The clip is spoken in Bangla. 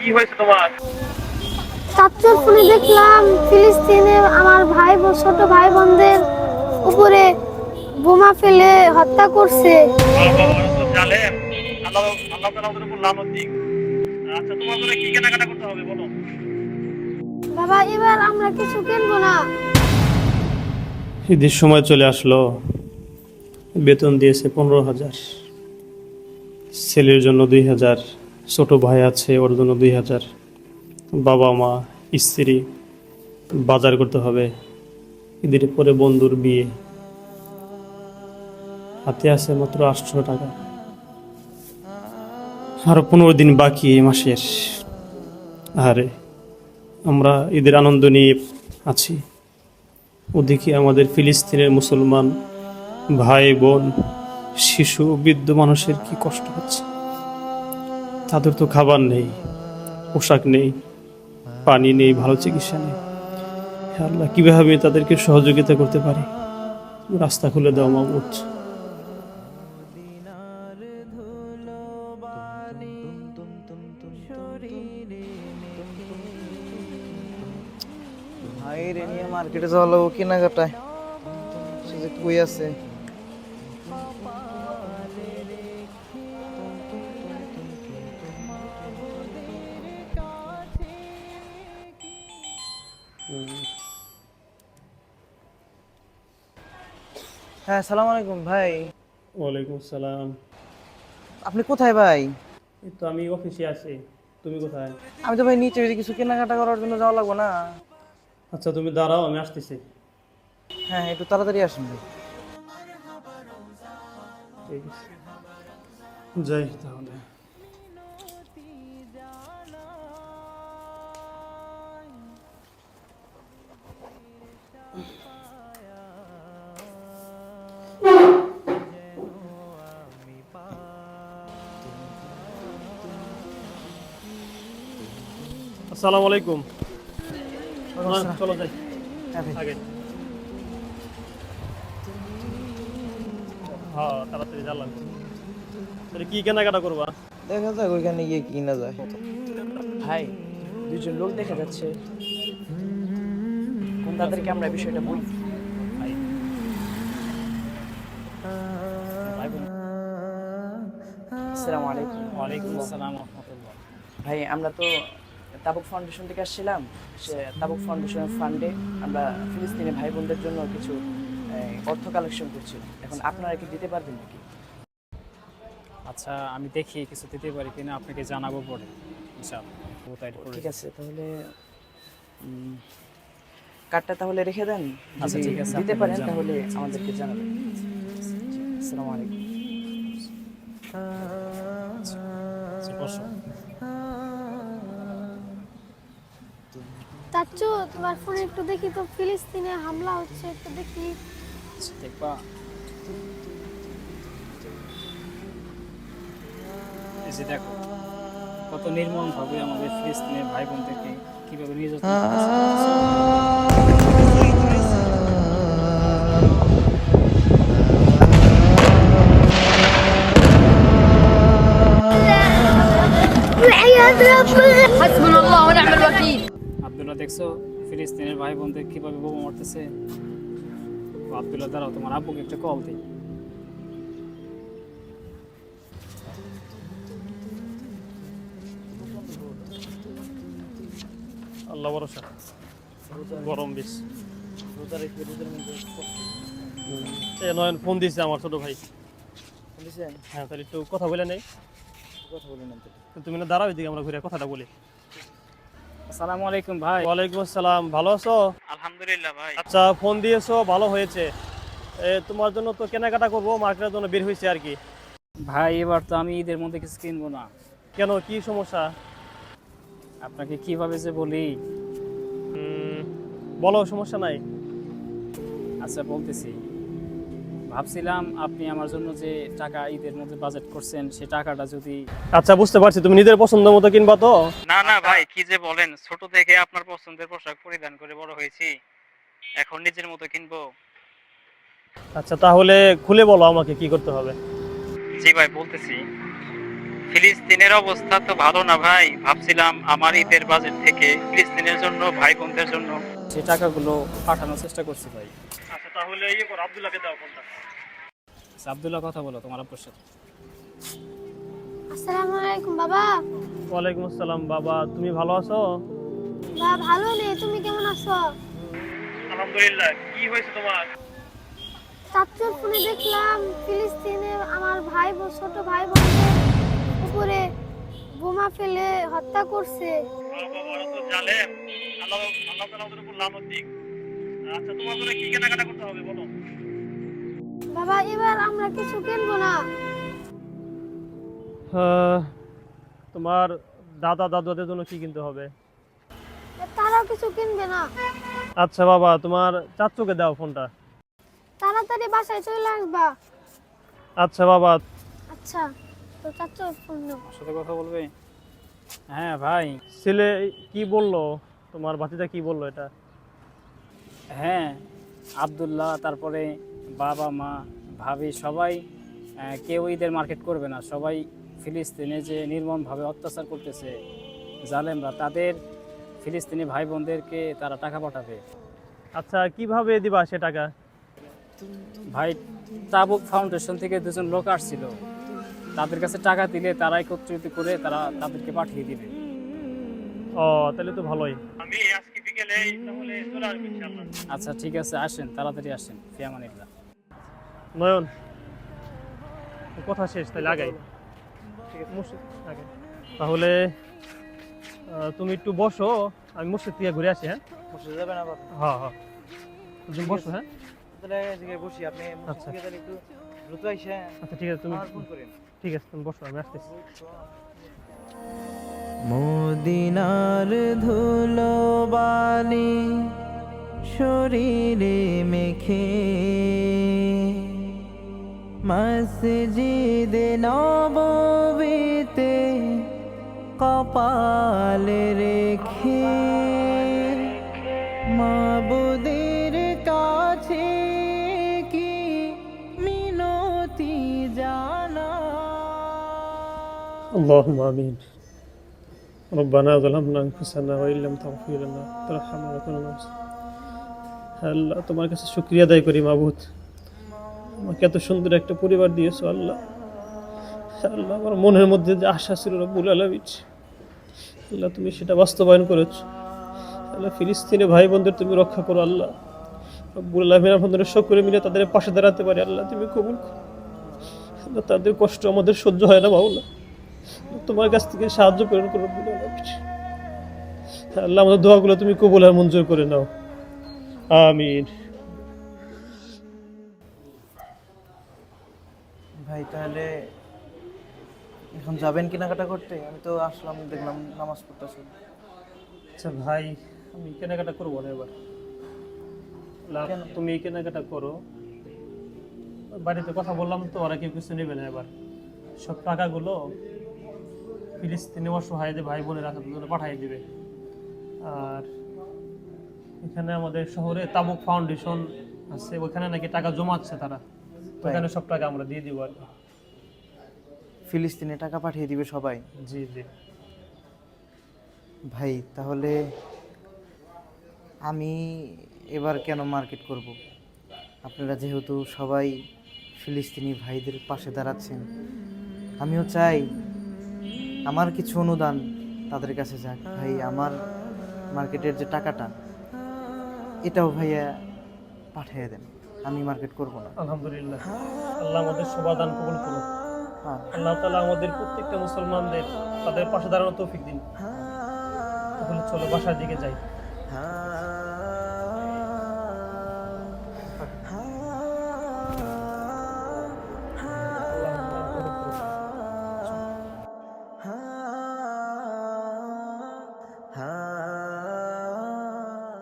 কি হয়েছে তোমার? চাচ্চুর ফোনে দেখলাম ফিলিস্তিনে আমার ছোট ভাই বোনদের উপরে বোমা ফেলে হত্যা করছে। বাবা ওরা তো জালেম। আল্লাহ আল্লাহ তাআলা ওদের উপর লানত দিক। আচ্ছা তোমার জন্য কি কেনাকাটা করতে হবে বলো? বাবা, এবার আমরা কিছু কিনবো না। ঈদের সময় চলে আসলো, বেতন দিয়েছে 15,000, ছেলের জন্য 2,000, ছোট ভাই আছে ওর জন্য 2,000, বাবা মা স্ত্রী, বাজার করতে হবে, ঈদের পরে বন্ধুর বিয়ে, হাতে আছে মাত্র 800 টাকা। আরো 15 দিন বাকি এই মাসের। আরে আমরা ঈদের আনন্দ নিয়ে আছি, ওদিকে আমাদের ফিলিস্তিনের মুসলমান ভাই বোন, শিশু, বৃদ্ধ মানুষের কি কষ্ট হচ্ছে। তাদের তো খাবার নেই, পোশাক নেই, পানি নেই, ভালো চিকিৎসা নেই। হে আল্লাহ, কিভাবে আমি তাদেরকে সহযোগিতা করতে পারি? রাস্তা খুলে দাও মাবুদ। ভাই রে নিয়ে মার্কেটে যাওয়া লাগবো কেনাকাটায়। সে যে কই আছে। হ্যাঁ, সালাম আলাইকুম ভাই। ওয়ালাইকুম আসসালাম। আপনি কোথায় ভাই? এই তো আমি অফিসে আছি, তুমি কোথায়? আমি তো ভাই নিচে ওই যে কিছু কেনাকাটা করার জন্য যাওয়া লাগবো না। আচ্ছা তুমি দাঁড়াও, আমি আসতেছি। হ্যাঁ, একটু তাড়াতাড়ি আসুন ভাই। ঠিক আছে, যাই তাহলে। আসসালামু আলাইকুম। চলো যাই হ্যাঁ ভাই। আগে। হ্যাঁ তাড়াতাড়ি জানলাম। তাহলে কি কেনাকাটা করবা? দেখা যাক ওইখানে গিয়ে কিনা যায়। ভাই, দুজন লোক দেখা যাচ্ছে, কোন তাদেরকে আমরা বিষয়টা বলি। ভাই, ভাই বোন। আসসালামু আলাইকুম। ওয়ালাইকুম আসসালাম ওয়া রাহমাতুল্লাহ। ভাই, আমরা তো তাবুক ফাউন্ডেশন থেকে আসছিলাম। সে তাবুক ফাউন্ডেশনের ফান্ডে আমরা ফিলিস্তিনি ভাই বোনদের জন্য কিছু অর্থ কালেকশন করছি। এখন আপনারা কি দিতে পারবেন নাকি? আচ্ছা আমি দেখি কিছু দিতে পারি কিনা, আপনাকে জানাবো পরে ইনশাআল্লাহ। ঠিক আছে, তাহলে কার্ডটা তাহলে রেখে দেন। আচ্ছা, যদি ঠিক আছে, দিতে আপনাকে পারেন জানাবো। তাহলে আমাদেরকে জানাবেন। আসসালামু আলাইকুম। আচ্ছা, বসো। চাচ্চু, তোমার ফোনে একটু দেখি তো, ফিলিস্তিনে হামলা হচ্ছে, একটু দেখি। আচ্ছা, দেখবা এই যে দেখো কত নির্মম ভাবে আমাদের ফিলিস্তিনের ভাই বোনদেরকে কিভাবে নির্যাতন করছে। حسبنا الله ونعم الوكيل আব্দুল্লাহ দেখছো ফিলিস্তিনের ভাই বোনদের কিভাবে বোমা মারতেছে? আব্দুল্লাহ দাঁড়াও, তোমার আব্বুকে একটা কল দিই। আল্লাহ ভরসা, গরম বেশ। এ নয়ন ফোন দিয়েছে আমার ছোট ভাই। বুঝছেন? হ্যাঁ, তাহলে একটু কথা বলে নেই। কথা বলে নেন তো। তুমি না দাঁড়াও, এদিকে আমরা ঘুরে কথাটা বলি। আসসালামু আলাইকুম ভাই। ওয়ালাইকুম আসসালাম, ভালো আছো? আলহামদুলিল্লাহ ভাই। আচ্ছা, ফোন দিয়েছো, ভালো হয়েছে। তোমার জন্য তো কেনাকাটা করবো, মার্কেটের জন্য বের হয়েছে আর কি। ভাই এবার তো আমি ঈদের মধ্যে কিছু কিনবো না। কেন, কি সমস্যা? আপনাকে কিভাবে যে বলি। বলো, সমস্যা নাই। আচ্ছা বলতেছি, ভাবছিলাম আপনি আমার জন্য যে টাকা ঈদের মধ্যে বাজেট করছেন সে টাকাটা যদি। আচ্ছা বুঝতে পারছি, তুমি নিজের পছন্দ মতো কিনবা তো। না না ভাই, কি যে বলেন, ছোট থেকে আপনার পছন্দের পোশাক পরিধান করে বড় হয়েছি, এখন নিজের মতো কিনবো। আচ্ছা তাহলে খুলে বলো আমাকে কি করতে হবে। জি ভাই বলতেছি, ফিলিস্তিনের অবস্থা তো ভালো না ভাই, ভাবছিলাম আমার ঈদের বাজেট থেকে ফিলিস্তিনের জন্য, ভাই বোনদের জন্য সে টাকাগুলো পাঠানোর চেষ্টা করছি ভাই। আচ্ছা তাহলে ইয়ে করো, আব্দুল্লাহকে দাও ফোনটা। আব্দুল্লাহ কথা বলো তোমার আব্বুর সাথে। আসসালামু আলাইকুম বাবা। ওয়ালাইকুম আসসালাম বাবা, তুমি ভালো আছো? বা ভালো নেই, তুমি কেমন আছো? আলহামদুলিল্লাহ। কি হয়েছে তোমার? চাচুর ফোনে দেখলাম ফিলিস্তিনে আমার ছোট ভাই বোনদের উপরে বোমা ফেলে হত্যা করছে। বাবা বড় তো জালেম, আল্লাহ আল্লাহ তাআলা ওদের উপর লানত দিক। আচ্ছা তোমার জন্য কি কেনাকাটা করতে হবে বলো? বাবা এবার আমরা কিছু কিনবো না। তোমার দাদা দাদুদের জন্য কি কিনতে হবে? তারাও কিছু কিনবে না। আচ্ছা বাবা, তোমার চাচুকে দাও ফোনটা। তাড়াতাড়ি বাসায় চলে আসবা। আচ্ছা বাবা। আচ্ছা, তো চাচুর ফোন নাও। আমার সাথে কথা বলবে? হ্যাঁ ভাই। ছেলে কি বললো? তোমার ভাতিজা কি বললো এটা? হ্যাঁ, আব্দুল্লাহ, তারপরে বাবা মা ভাবি সবাই কেউ ঈদের মার্কেট করবে না, সবাই ফিলিস্তিনে যে নির্মমভাবে অত্যাচার করতেছে জালেমরা, তাদের ফিলিস্তিনি ভাই বোনদেরকে তারা টাকা পাঠাবে। আচ্ছা কিভাবে দিবা সে টাকা? ভাই, তাবুক ফাউন্ডেশন থেকে দুজন লোক আসছিল, তাদের কাছে টাকা দিলে তারা একত্রিত করে তারা তাদেরকে পাঠিয়ে দিবে। ও তাহলে তো ভালোই। আমি আজকে বিকেলে তাহলে চলে আসব ইনশাআল্লাহ। আচ্ছা ঠিক আছে, আসেন, তাড়াতাড়ি আসেন। ফিয়ামানিল্লাহ। নয়ন, কথা শেষ, তাহলে আগাই। ঠিক আছে মসজিদ আগে। তাহলে তুমি একটু বসো, আমি মসজিদ থেকে ঘুরে আসি। হ্যাঁ বসে যাবেন আবার? হ্যাঁ হ্যাঁ, তুমি বসো। হ্যাঁ তাহলে এই জায়গায় বসি, আপনি মসজিদ আচ্ছা। থেকে তাহলে একটু দ্রুত আইসা আচ্ছা ঠিক আছে, তুমি আমার ফোন করেন। ঠিক আছে তুমি বসো, আমি আসতেছি। মদিনার ধুলো বালি শরীরে মেখে মসজিদে নববীতে কপালে রেখে মাবুদের কাছে কি মিনতি জানা। اللهم آمين. ربنا ظلمنا أنفسنا وإن لم تغفر لنا وترحمنا لنكونن من الخاسرين. আল্লাহ তোমার কাছে শুকরিয়া আদায় করি মাবুদ, আমাকে এত সুন্দর একটা পরিবার দিয়েছো আল্লাহ। আল্লাহ আমার মনের মধ্যে যে আশা ছিল রব্বুল আলামিন, আল্লাহ তুমি সেটা বাস্তবায়ন করেছো। আল্লাহ ফিলিস্তিনে ভাই বোনদের তুমি রক্ষা করো আল্লাহ। রব্বুল আলামিন আমাদের সকলে মিলে তাদের পাশে দাঁড়াতে পারে আল্লাহ তুমি কবুল করো। আল্লাহ তাদের কষ্ট আমাদের সহ্য হয় না মাওলা, তোমার কাছ থেকে সাহায্য প্রেরণ করো রব্বুল আলামিন। আল্লাহ আমাদের দোয়াগুলো তুমি কবুল আর মঞ্জুর করে নাও, আমিন। ভাই তাহলে এখন যাবেন কেনাকাটা করতে? আমি তো আসলাম, দেখলাম নামাজ পড়তেছেন। আচ্ছা ভাই, আমি কেনাকাটা করবো না এবার। কেন? তুমি কেনাকাটা করো, বাড়িতে কথা বললাম তো, ওরা কেউ কিছু নেবে না এবার। সব টাকাগুলো ফিলিস্তিনি অসহায়দের ভাই বোনের রাখার জন্য পাঠিয়ে দিবে। আর এখানে আমাদের শহরে তাবুক ফাউন্ডেশন আছে, ওখানে নাকি টাকা জমাচ্ছে তারা, ওখানে সব টাকা আমরা দিয়ে দিব আর কি। ফিলিস্তিনে টাকা পাঠিয়ে দিবে সবাই? জি জি। ভাই তাহলে আমি এবার কেন মার্কেট করব? আপনারা যেহেতু সবাই ফিলিস্তিনি ভাইদের পাশে দাঁড়াচ্ছেন, আমিও চাই আমার কিছু অনুদান তাদের কাছে যাক। ভাই আমার মার্কেটের যে টাকাটা, এটাও ভাইয়া পাঠিয়ে দেন, আমি মার্কেট করব না। আলহামদুলিল্লাহ, আল্লাহ আমাদের সমাধান কবুল করুন। হ্যাঁ আল্লাহ তাআলা আমাদের প্রত্যেকটা মুসলমানদের তাদের পাশে দাঁড়ানোর তৌফিক দিন। তাহলে চলো বাসার দিকে যাই।